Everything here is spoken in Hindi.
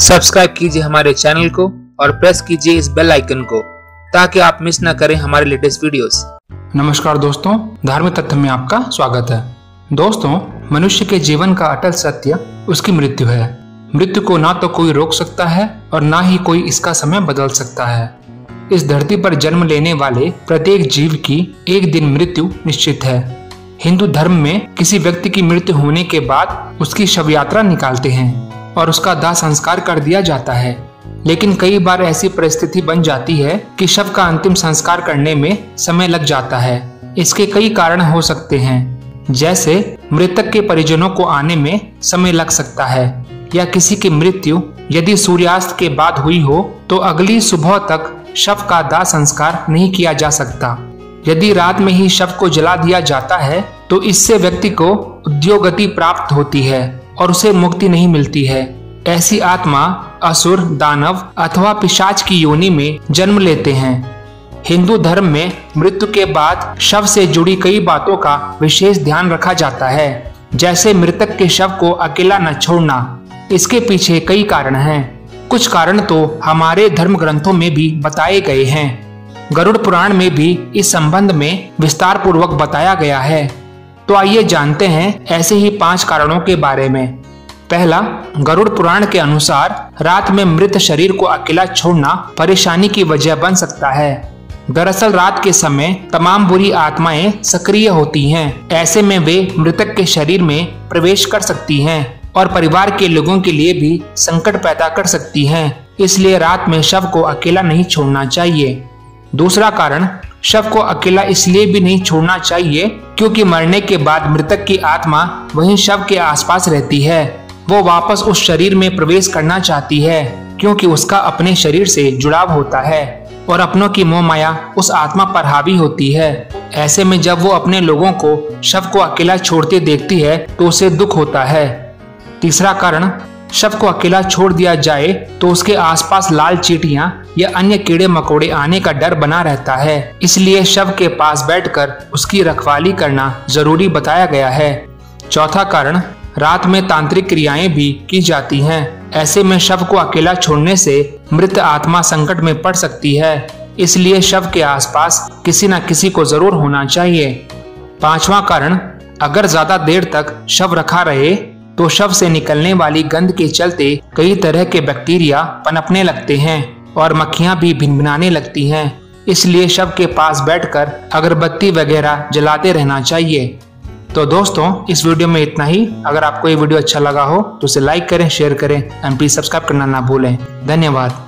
सब्सक्राइब कीजिए हमारे चैनल को और प्रेस कीजिए इस बेल आइकन को ताकि आप मिस न करें हमारे लेटेस्ट वीडियोस। नमस्कार दोस्तों, धार्मिक तथ्य में आपका स्वागत है। दोस्तों, मनुष्य के जीवन का अटल सत्य उसकी मृत्यु है। मृत्यु को ना तो कोई रोक सकता है और ना ही कोई इसका समय बदल सकता है। इस धरती पर जन्म लेने वाले प्रत्येक जीव की एक दिन मृत्यु निश्चित है। हिंदू धर्म में किसी व्यक्ति की मृत्यु होने के बाद उसकी शव यात्रा निकालते हैं और उसका दाह संस्कार कर दिया जाता है। लेकिन कई बार ऐसी परिस्थिति बन जाती है कि शव का अंतिम संस्कार करने में समय लग जाता है। इसके कई कारण हो सकते हैं, जैसे मृतक के परिजनों को आने में समय लग सकता है, या किसी की मृत्यु यदि सूर्यास्त के बाद हुई हो तो अगली सुबह तक शव का दाह संस्कार नहीं किया जा सकता। यदि रात में ही शव को जला दिया जाता है तो इससे व्यक्ति को उद्योगति प्राप्त होती है और उसे मुक्ति नहीं मिलती है। ऐसी आत्मा असुर, दानव अथवा पिशाच की योनि में जन्म लेते हैं। हिंदू धर्म में मृत्यु के बाद शव से जुड़ी कई बातों का विशेष ध्यान रखा जाता है, जैसे मृतक के शव को अकेला न छोड़ना। इसके पीछे कई कारण हैं। कुछ कारण तो हमारे धर्म ग्रंथों में भी बताए गए हैं। गरुड़ पुराण में भी इस संबंध में विस्तार पूर्वक बताया गया है। तो आइए जानते हैं ऐसे ही 5 कारणों के बारे में। पहला, गरुड़ पुराण के अनुसार रात में मृत शरीर को अकेला छोड़ना परेशानी की वजह बन सकता है। दरअसल रात के समय तमाम बुरी आत्माएं सक्रिय होती हैं। ऐसे में वे मृतक के शरीर में प्रवेश कर सकती हैं और परिवार के लोगों के लिए भी संकट पैदा कर सकती हैं। इसलिए रात में शव को अकेला नहीं छोड़ना चाहिए। दूसरा कारण, शव को अकेला इसलिए भी नहीं छोड़ना चाहिए क्योंकि मरने के बाद मृतक की आत्मा वहीं शव के आसपास रहती है। वो वापस उस शरीर में प्रवेश करना चाहती है क्योंकि उसका अपने शरीर से जुड़ाव होता है और अपनों की मोह माया उस आत्मा पर हावी होती है। ऐसे में जब वो अपने लोगों को शव को अकेला छोड़ते देखती है तो उसे दुख होता है। तीसरा कारण, शव को अकेला छोड़ दिया जाए तो उसके आसपास लाल चींटियां या अन्य कीड़े मकोड़े आने का डर बना रहता है। इसलिए शव के पास बैठकर उसकी रखवाली करना जरूरी बताया गया है। चौथा कारण, रात में तांत्रिक क्रियाएं भी की जाती हैं। ऐसे में शव को अकेला छोड़ने से मृत आत्मा संकट में पड़ सकती है। इसलिए शव के आसपास किसी न किसी को जरूर होना चाहिए। पांचवा कारण, अगर ज्यादा देर तक शव रखा रहे तो शव से निकलने वाली गंध के चलते कई तरह के बैक्टीरिया पनपने लगते हैं और मक्खियां भी भिनभिनाने लगती हैं। इसलिए शव के पास बैठकर अगरबत्ती वगैरह जलाते रहना चाहिए। तो दोस्तों, इस वीडियो में इतना ही। अगर आपको ये वीडियो अच्छा लगा हो तो उसे लाइक करें, शेयर करें एंड प्लीज सब्सक्राइब करना ना भूलें। धन्यवाद।